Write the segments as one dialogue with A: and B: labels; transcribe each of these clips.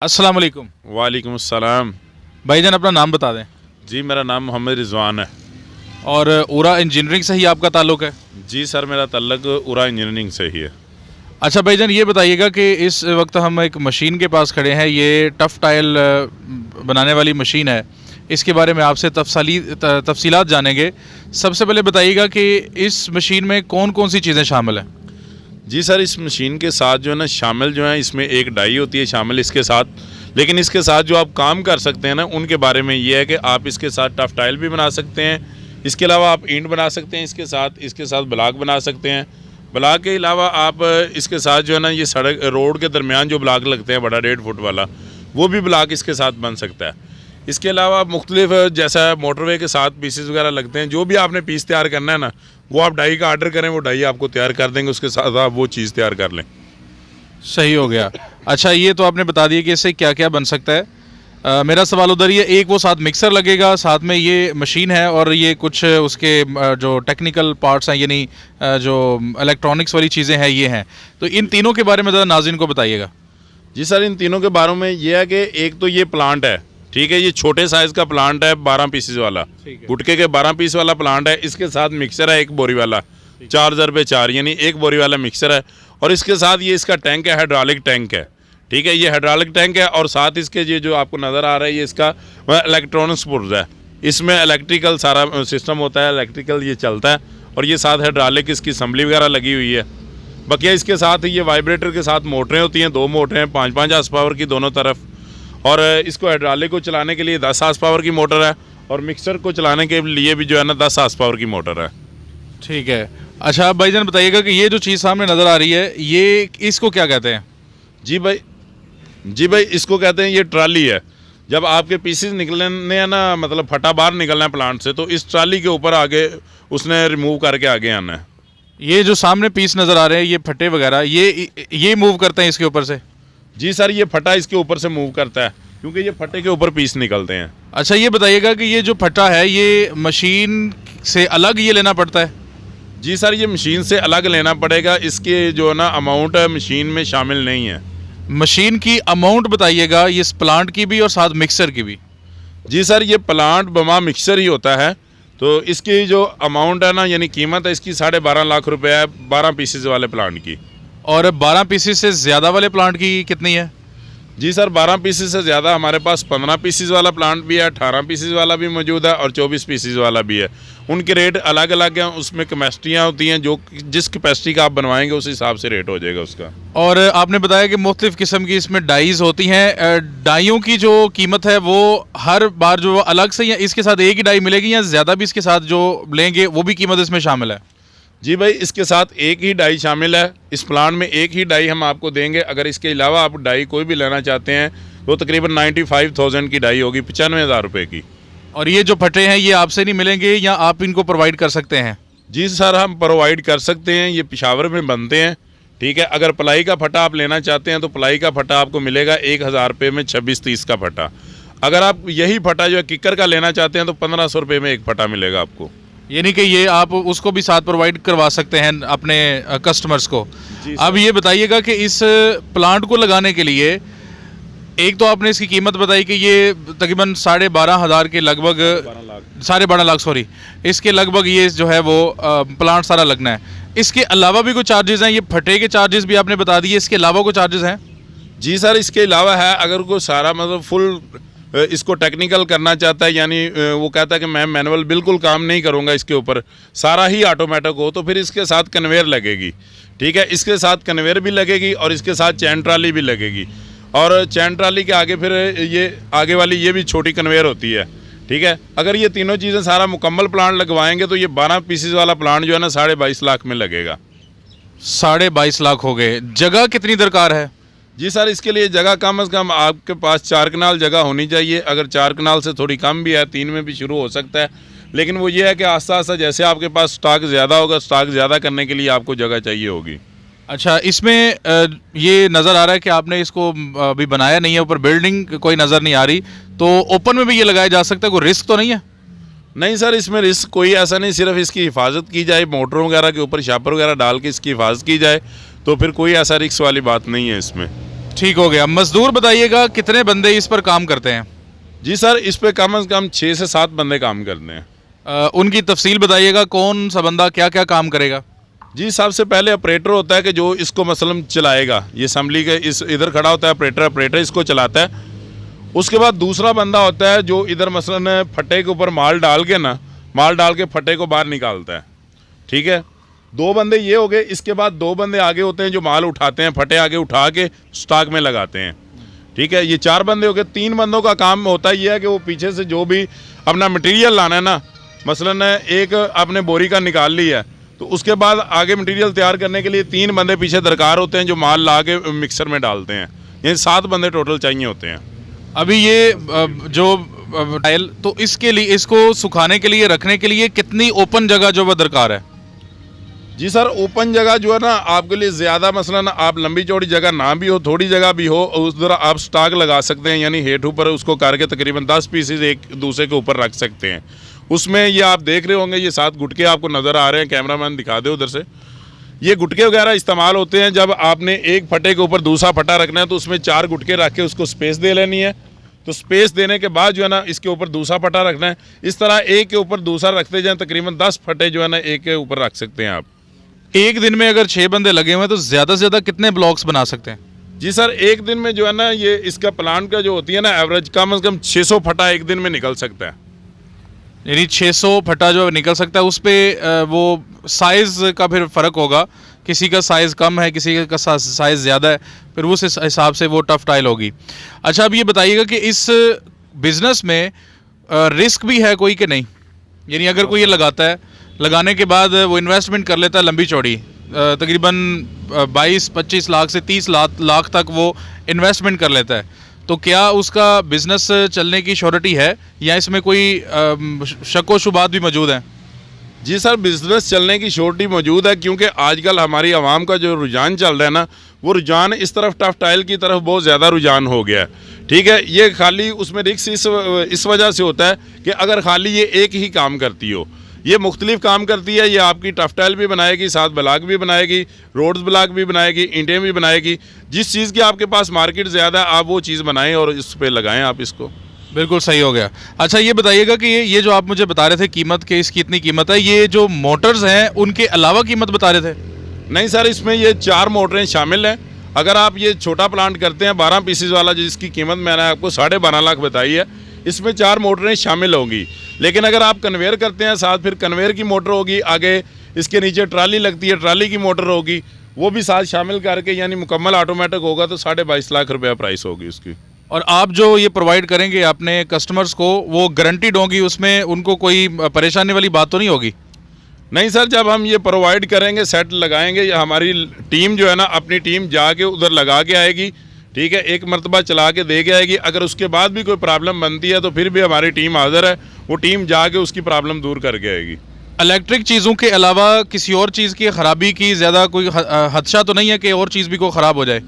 A: अस्सलाम वालेकुम।
B: वालेकुम अस्सलाम।
A: भाईजान अपना नाम बता दें।
B: जी मेरा नाम मोहम्मद रिजवान है।
A: और उरा इंजीनियरिंग से ही आपका ताल्लुक़ है?
B: जी सर मेरा तल्लक उरा इंजीनियरिंग से ही है।
A: अच्छा भाईजान ये बताइएगा कि इस वक्त हम एक मशीन के पास खड़े हैं, ये टफ़ टाइल बनाने वाली मशीन है। इसके बारे में आपसे तफसीलात जानेंगे। सबसे पहले बताइएगा कि इस मशीन में कौन कौन सी चीज़ें शामिल हैं?
B: जी सर इस मशीन के साथ जो है ना शामिल जो है इसमें एक डाई होती है शामिल इसके साथ, लेकिन इसके साथ जो आप काम कर सकते हैं ना उनके बारे में ये है कि आप इसके साथ टफ टाइल भी बना सकते हैं। इसके अलावा आप ईंट बना सकते हैं, इसके साथ ब्लॉक बना सकते हैं। ब्लॉक के अलावा आप इसके साथ जो है ना ये सड़क रोड के दरमियान जो ब्लॉक लगते हैं बड़ा 1.5 फुट वाला, वो भी ब्लॉक इसके साथ बन सकता है। इसके अलावा मुख्तलिफ जैसा मोटरवे के साथ पीसेस वगैरह लगते हैं, जो भी आपने पीस तैयार करना है ना वो आप डाई का आर्डर करें, वो डाई आपको तैयार कर देंगे, उसके साथ आप वो चीज़ तैयार कर लें।
A: सही हो गया। अच्छा ये तो आपने बता दिया कि इससे क्या क्या बन सकता है। मेरा सवाल उधर ये, एक वो साथ मिक्सर लगेगा, साथ में ये मशीन है और ये कुछ उसके जो टेक्निकल पार्ट्स हैं यानी जो इलेक्ट्रॉनिक्स वाली चीज़ें हैं ये हैं, तो इन तीनों के बारे में ज़रा नाज़रीन को बताइएगा।
B: जी सर इन तीनों के बारे में ये है कि एक तो ये प्लांट है, ठीक है, ये छोटे साइज़ का प्लांट है 12 पीसेस वाला, गुटके के 12 पीस वाला प्लांट है। इसके साथ मिक्सर है एक बोरी वाला 4x4 यानी एक बोरी वाला मिक्सर है, और इसके साथ ये इसका टैंक है, हाइड्रोलिक टैंक है, ठीक है, ये हाइड्रोलिक टैंक है। और साथ इसके ये जो आपको नज़र आ रहा है ये इसका इलेक्ट्रॉनिक्स पुर्जा है, इसमें इलेक्ट्रिकल सारा सिस्टम होता है, इलेक्ट्रिकल ये चलता है, और ये साथ हाइड्रोलिक इसकी असम्बली वगैरह लगी हुई है। बाकी इसके साथ ये वाइब्रेटर के साथ मोटरें होती हैं, 2 मोटरें 5-5 हार्स पावर की दोनों तरफ, और इसको हाइड्रोलिक को चलाने के लिए 10 हार्स पावर की मोटर है, और मिक्सर को चलाने के लिए भी जो है ना 10 हार्स पावर की मोटर है।
A: ठीक है। अच्छा भाईजान बताइएगा कि ये जो चीज़ सामने नज़र आ रही है ये इसको क्या कहते हैं?
B: जी भाई इसको कहते हैं, ये ट्राली है। जब आपके पीसेस निकलने हैं ना, मतलब फटा बाहर निकलना है प्लांट से, तो इस ट्राली के ऊपर आगे उसने रिमूव करके आगे आना है।
A: ये जो सामने पीस नज़र आ रहे हैं ये फटे वगैरह ये मूव करते हैं इसके ऊपर से?
B: जी सर ये फटा इसके ऊपर से मूव करता है, क्योंकि ये फटे के ऊपर पीस निकलते हैं।
A: अच्छा ये बताइएगा कि ये जो फटा है ये मशीन से अलग ये लेना पड़ता है?
B: जी सर ये मशीन से अलग लेना पड़ेगा, इसके जो है ना अमाउंट है मशीन में शामिल नहीं है।
A: मशीन की अमाउंट बताइएगा, ये इस प्लांट की भी और साथ मिक्सर की भी।
B: जी सर ये प्लांट बमा मिक्सर ही होता है, तो इसकी जो अमाउंट है ना यानी कीमत है इसकी 12.5 लाख रुपए है 12 पीसेस वाले प्लांट की।
A: और 12 पीसेस से ज़्यादा वाले प्लांट की कितनी है?
B: जी सर 12 पीसेस से ज़्यादा हमारे पास 15 पीसेस वाला प्लांट भी है, 18 पीसेस वाला भी मौजूद है, और 24 पीसेस वाला भी है। उनके रेट अलग अलग हैं, उसमें कैपेसिटियाँ होती हैं, जो जिस कैपेसिटी का आप बनवाएंगे उस हिसाब से रेट हो जाएगा उसका।
A: और आपने बताया कि मुख्तलिफ़ किस्म की इसमें डाइज होती हैं, डाइयों की जो कीमत है वो हर बार जो अलग से, या इसके साथ एक ही डाई मिलेगी या ज़्यादा भी इसके साथ जो लेंगे वो भी कीमत इसमें शामिल है?
B: जी भाई इसके साथ एक ही डाई शामिल है, इस प्लांट में एक ही डाई हम आपको देंगे। अगर इसके अलावा आप डाई कोई भी लेना चाहते हैं तो तकरीबन 95,000 की डाई होगी, 95,000 रुपये की।
A: और ये जो फटे हैं ये आपसे नहीं मिलेंगे या आप इनको प्रोवाइड कर सकते हैं?
B: जी सर हम प्रोवाइड कर सकते हैं, ये पेशावर में बनते हैं, ठीक है। अगर प्लाई का फटा आप लेना चाहते हैं तो प्लाई का फटा आपको मिलेगा 1,000 रुपये में 26-30 का फटा। अगर आप यही फटा जो है किक्कर का लेना चाहते हैं तो 1,500 रुपये में एक फटा मिलेगा आपको।
A: यानी कि ये आप उसको भी साथ प्रोवाइड करवा सकते हैं अपने कस्टमर्स को। अब ये बताइएगा कि इस प्लांट को लगाने के लिए, एक तो आपने इसकी कीमत बताई कि ये तकरीबन 12,500 के लगभग, 12.5 लाख सॉरी, इसके लगभग ये जो है वो प्लांट सारा लगना है। इसके अलावा भी कुछ चार्जेस हैं? ये फटे के चार्जेस भी आपने बता दिए, इसके अलावा कुछ चार्जेस हैं?
B: जी सर इसके अलावा है, अगर कोई सारा मतलब फुल इसको टेक्निकल करना चाहता है, यानी वो कहता है कि मैं मैनुअल बिल्कुल काम नहीं करूँगा इसके ऊपर, सारा ही ऑटोमेटिक हो, तो फिर इसके साथ कन्वेयर लगेगी, ठीक है। इसके साथ कन्वेयर भी लगेगी और इसके साथ चैन ट्राली भी लगेगी, और चैन ट्राली के आगे फिर ये आगे वाली ये भी छोटी कन्वेयर होती है, ठीक है। अगर ये तीनों चीज़ें सारा मुकम्मल प्लांट लगवाएंगे तो ये 12 पीसेस वाला प्लांट जो है ना 22.5 लाख में लगेगा।
A: 22.5 लाख हो गए। जगह कितनी दरकार है?
B: जी सर इसके लिए जगह कम से कम आपके पास 4 कनाल जगह होनी चाहिए। अगर 4 कनाल से थोड़ी कम भी है, 3 में भी शुरू हो सकता है, लेकिन वो ये है कि आस्ता आस्ता जैसे आपके पास स्टॉक ज़्यादा होगा, स्टॉक ज़्यादा करने के लिए आपको जगह चाहिए होगी।
A: अच्छा इसमें ये नज़र आ रहा है कि आपने इसको अभी बनाया नहीं है, ऊपर बिल्डिंग कोई नज़र नहीं आ रही, तो ओपन में भी ये लगाया जा सकता है, कोई रिस्क तो नहीं है?
B: नहीं सर इसमें रिस्क कोई ऐसा नहीं, सिर्फ इसकी हिफाजत की जाए, मोटरों वगैरह के ऊपर शापर वगैरह डाल के इसकी हिफाजत की जाए, तो फिर कोई ऐसा रिस्क वाली बात नहीं है इसमें।
A: ठीक हो गया। मजदूर बताइएगा कितने बंदे इस पर काम करते हैं?
B: जी सर, इस पे कम से कम 6 से 7 बंदे काम करते हैं।
A: उनकी तफसील बताइएगा, कौन सा बंदा क्या क्या काम करेगा?
B: जी, सबसे पहले ऑपरेटर होता है कि जो इसको मसलन चलाएगा, ये असम्बली के इस इधर खड़ा होता है ऑपरेटर इसको चलाता है। उसके बाद दूसरा बंदा होता है जो इधर मसलन फट्टे के ऊपर माल डाल के फट्टे को बाहर निकालता है। ठीक है, 2 बंदे ये हो गए। इसके बाद 2 बंदे आगे होते हैं जो माल उठाते हैं, फटे आगे उठा के स्टॉक में लगाते हैं। ठीक है, ये 4 बंदे हो गए। 3 बंदों का काम होता है ये है कि वो पीछे से जो भी अपना मटेरियल लाना है ना, मसलन एक आपने बोरी का निकाल लिया है तो उसके बाद आगे मटेरियल तैयार करने के लिए 3 बंदे पीछे दरकार होते हैं जो माल ला के मिक्सर में डालते हैं। ये 7 बंदे टोटल चाहिए होते हैं।
A: अभी ये जो टाइल, तो इसके लिए, इसको सुखाने के लिए, रखने के लिए कितनी ओपन जगह जो वो दरकार है?
B: जी सर, ओपन जगह जो है ना आपके लिए ज़्यादा मसलन आप लंबी चौड़ी जगह ना भी हो, थोड़ी जगह भी हो, उस तरह आप स्टॉक लगा सकते हैं। यानी हेठ ऊपर उसको करके तकरीबन 10 पीसेज एक दूसरे के ऊपर रख सकते हैं। उसमें ये आप देख रहे होंगे, ये 7 गुटके आपको नज़र आ रहे हैं। कैमरामैन दिखा दे उधर से। ये गुटके वगैरह इस्तेमाल होते हैं जब आपने एक फटे के ऊपर दूसरा फटा रखना है तो उसमें 4 गुटके रख के उसको स्पेस दे लेनी है। तो स्पेस देने के बाद जो है ना इसके ऊपर दूसरा फटा रखना है। इस तरह एक के ऊपर दूसरा रखते जाएं, तकरीबन 10 फटे जो है ना एक के ऊपर रख सकते हैं आप।
A: एक दिन में अगर 6 बंदे लगे हुए हैं तो ज़्यादा से ज़्यादा कितने ब्लॉक्स बना सकते हैं?
B: जी सर, एक दिन में जो है ना ये इसका प्लांट का जो होती है ना एवरेज कम से कम 600 फटा एक दिन में निकल सकता है।
A: यानी 600 फटा जो निकल सकता है, उस पर वो साइज़ का फिर फ़र्क होगा। किसी का साइज़ कम है, किसी का साइज़ ज़्यादा है, फिर उस हिसाब से वो टफ टाइल होगी। अच्छा, अब ये बताइएगा कि इस बिज़नेस में रिस्क भी है कोई कि नहीं? यानी अगर कोई ये लगाता है, लगाने के बाद वो इन्वेस्टमेंट कर लेता है लंबी चौड़ी, तकरीबन 22-25 लाख से 30 लाख तक वो इन्वेस्टमेंट कर लेता है, तो क्या उसका बिज़नेस चलने की श्योरिटी है या इसमें कोई शक व शुबात भी मौजूद हैं?
B: जी सर, बिज़नेस चलने की श्योरिटी मौजूद है क्योंकि आजकल हमारी आवाम का जो रुझान चल रहा है ना, वो रुझान इस तरफ टफ टाइल की तरफ बहुत ज़्यादा रुझान हो गया है। ठीक है, ये खाली उसमें रिस्क इस वजह से होता है कि अगर खाली ये एक ही काम करती हो, ये मुख्तलिफ काम करती है। ये आपकी टफ टाइल भी बनाएगी, साथ ब्लॉक भी बनाएगी, रोड्स ब्लॉक भी बनाएगी, ईंटें भी बनाएगी। जिस चीज़ की आपके पास मार्केट ज़्यादा है आप वो चीज़ बनाएं और इस पर लगाएं आप इसको।
A: बिल्कुल सही हो गया। अच्छा, ये बताइएगा कि ये जो आप मुझे बता रहे थे कीमत के, इसकी इतनी कीमत है, ये जो मोटर्स हैं उनके अलावा कीमत बता रहे थे?
B: नहीं सर, इसमें ये 4 मोटरें शामिल हैं। अगर आप ये छोटा प्लांट करते हैं 12 पीसेज वाला, जिसकी कीमत मैंने आपको 12.5 लाख बताई है, इसमें 4 मोटरें शामिल होंगी। लेकिन अगर आप कन्वेयर करते हैं साथ, फिर कन्वेयर की मोटर होगी, आगे इसके नीचे ट्राली लगती है, ट्राली की मोटर होगी, वो भी साथ शामिल करके यानी मुकम्मल ऑटोमेटिक होगा तो 22.5 लाख रुपया प्राइस होगी उसकी।
A: और आप जो ये प्रोवाइड करेंगे अपने कस्टमर्स को, वो गारंटीड होगी, उसमें उनको कोई परेशानी वाली बात तो नहीं होगी?
B: नहीं सर, जब हम ये प्रोवाइड करेंगे, सेट लगाएंगे, या हमारी टीम जो है ना अपनी टीम जाके उधर लगा के आएगी। ठीक है, एक मरतबा चला के दे के आएगी। अगर उसके बाद भी कोई प्रॉब्लम बनती है तो फिर भी हमारी टीम हाजिर है, वो टीम जाके उसकी प्रॉब्लम दूर करके आएगी।
A: इलेक्ट्रिक चीज़ों के अलावा किसी और चीज़ की ख़राबी की ज़्यादा कोई खदशा तो नहीं है कि और चीज़ भी कोई ख़राब हो जाए?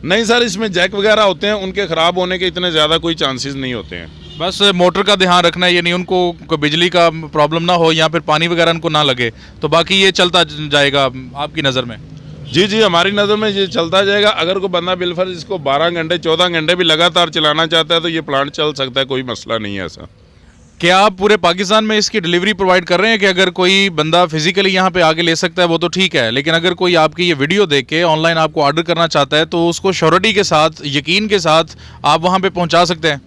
B: नहीं सर, इसमें जैक वगैरह होते हैं, उनके ख़राब होने के इतने ज़्यादा कोई चांसेस नहीं होते हैं।
A: बस मोटर का ध्यान रखना है, यानी उनको कोई बिजली का प्रॉब्लम ना हो या फिर पानी वगैरह उनको ना लगे, तो बाकी ये चलता जाएगा आपकी नज़र में?
B: जी जी, हमारी नज़र में ये चलता जाएगा। अगर कोई बंदा बिलफर्ज इसको 12 घंटे 14 घंटे भी लगातार चलाना चाहता है तो ये प्लांट चल सकता है, कोई मसला नहीं है ऐसा।
A: क्या आप पूरे पाकिस्तान में इसकी डिलीवरी प्रोवाइड कर रहे हैं कि अगर कोई बंदा फिजिकली यहाँ पे आके ले सकता है वो तो ठीक है, लेकिन अगर कोई आपकी ये वीडियो देख के ऑनलाइन आपको ऑर्डर करना चाहता है तो उसको श्योरिटी के साथ, यकीन के साथ आप वहाँ पे पहुँचा सकते हैं?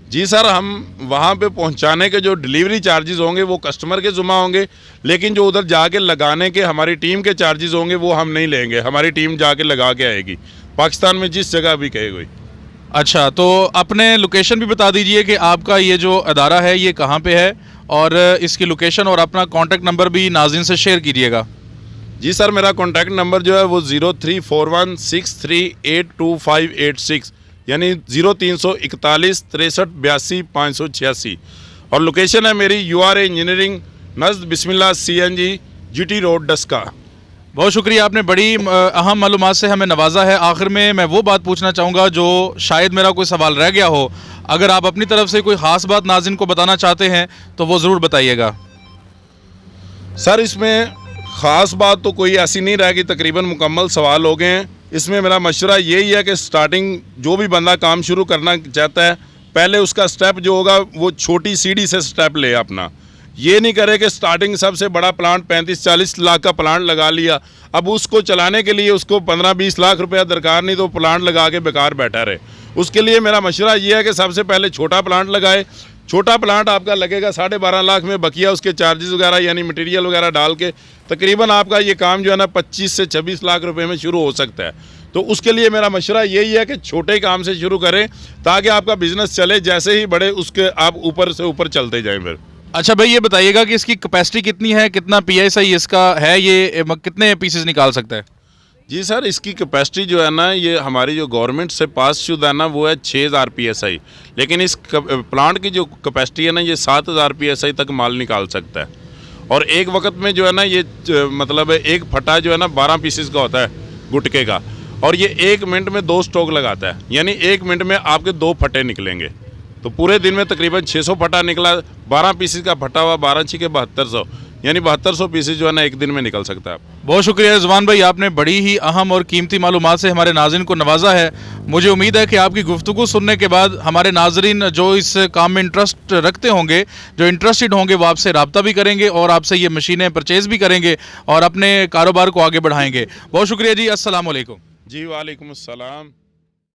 B: जी सर, हम वहाँ पे पहुँचाने के जो डिलीवरी चार्जेस होंगे वो कस्टमर के ज़िम्मा होंगे, लेकिन जो उधर जाके लगाने के हमारी टीम के चार्जेस होंगे वो हम नहीं लेंगे। हमारी टीम जाके लगा के आएगी पाकिस्तान में जिस जगह भी कहे कोई।
A: अच्छा, तो अपने लोकेशन भी बता दीजिए कि आपका ये जो अदारा है ये कहाँ पे है, और इसकी लोकेशन और अपना कॉन्टैक्ट नंबर भी नाज़रीन से शेयर कीजिएगा।
B: जी सर, मेरा कॉन्टैक्ट नंबर जो है वो 034163828586 यानी 0341 63 82 586, और लोकेशन है मेरी URA इंजीनियरिंग नज़द बिस्मिल्लाह CNG GT रोड डस्का।
A: बहुत शुक्रिया, आपने बड़ी अहम मालूमात से हमें नवाजा है। आखिर में मैं वो बात पूछना चाहूँगा जो शायद मेरा कोई सवाल रह गया हो, अगर आप अपनी तरफ से कोई ख़ास बात नाज़रीन को बताना चाहते हैं तो वो ज़रूर बताइएगा।
B: सर, इसमें ख़ास बात तो कोई ऐसी नहीं रहेगी, तकरीबन मुकम्मल सवाल हो गए हैं। इसमें मेरा मशवरा यही है कि स्टार्टिंग जो भी बंदा काम शुरू करना चाहता है, पहले उसका स्टेप जो होगा वो छोटी सीढ़ी से स्टेप ले अपना। ये नहीं करे कि स्टार्टिंग सबसे बड़ा प्लांट 35-40 लाख का प्लांट लगा लिया, अब उसको चलाने के लिए उसको 15-20 लाख रुपया दरकार नहीं, तो प्लांट लगा के बेकार बैठा रहे। उसके लिए मेरा मशवरा ये है कि सबसे पहले छोटा प्लांट लगाए। छोटा प्लांट आपका लगेगा 12.5 लाख में, बकिया उसके चार्जेस वगैरह यानी मटेरियल वगैरह डाल के तकरीबन आपका ये काम जो है ना 25 से 26 लाख रुपए में शुरू हो सकता है। तो उसके लिए मेरा मशवरा यही है कि छोटे काम से शुरू करें ताकि आपका बिजनेस चले, जैसे ही बढ़े उसके आप ऊपर से ऊपर चलते जाएं। फिर
A: अच्छा भाई, ये बताइएगा कि इसकी कैपेसिटी कितनी है, कितना PSI इसका है, ये कितने पीसेस निकाल सकता है?
B: जी सर, इसकी कैपेसिटी जो है ना, ये हमारी जो गवर्नमेंट से पास शुदा है ना, वो है 6000 PSI, लेकिन इस प्लांट की जो कैपेसिटी है ना, ये 7000 PSI तक माल निकाल सकता है। और एक वक्त में जो है ना, ये मतलब एक फटा जो है ना 12 पीसेस का होता है गुटके का, और ये 1 मिनट में 2 स्टॉक लगाता है, यानी 1 मिनट में आपके 2 फटे निकलेंगे। तो पूरे दिन में तकरीबन 600 फटा निकला, 12 पीसेस का फटा हुआ 12×6 के 7200, यानी 7200 पीसेस जो है ना एक दिन में निकल सकता है।
A: बहुत शुक्रिया रिजवान भाई, आपने बड़ी ही अहम और कीमती मालूमात से हमारे नाज़रीन को नवाजा है। मुझे उम्मीद है कि आपकी गुफ्तगू सुनने के बाद हमारे नाज़रीन जो इस काम में इंटरेस्ट रखते होंगे, जो इंटरेस्टेड होंगे, वो आपसे रब्ता भी करेंगे और आपसे ये मशीनें परचेज़ भी करेंगे और अपने कारोबार को आगे बढ़ाएंगे। बहुत शुक्रिया जी, अस्सलाम वालेकुम।
B: जी वालेकुम अस्सलाम।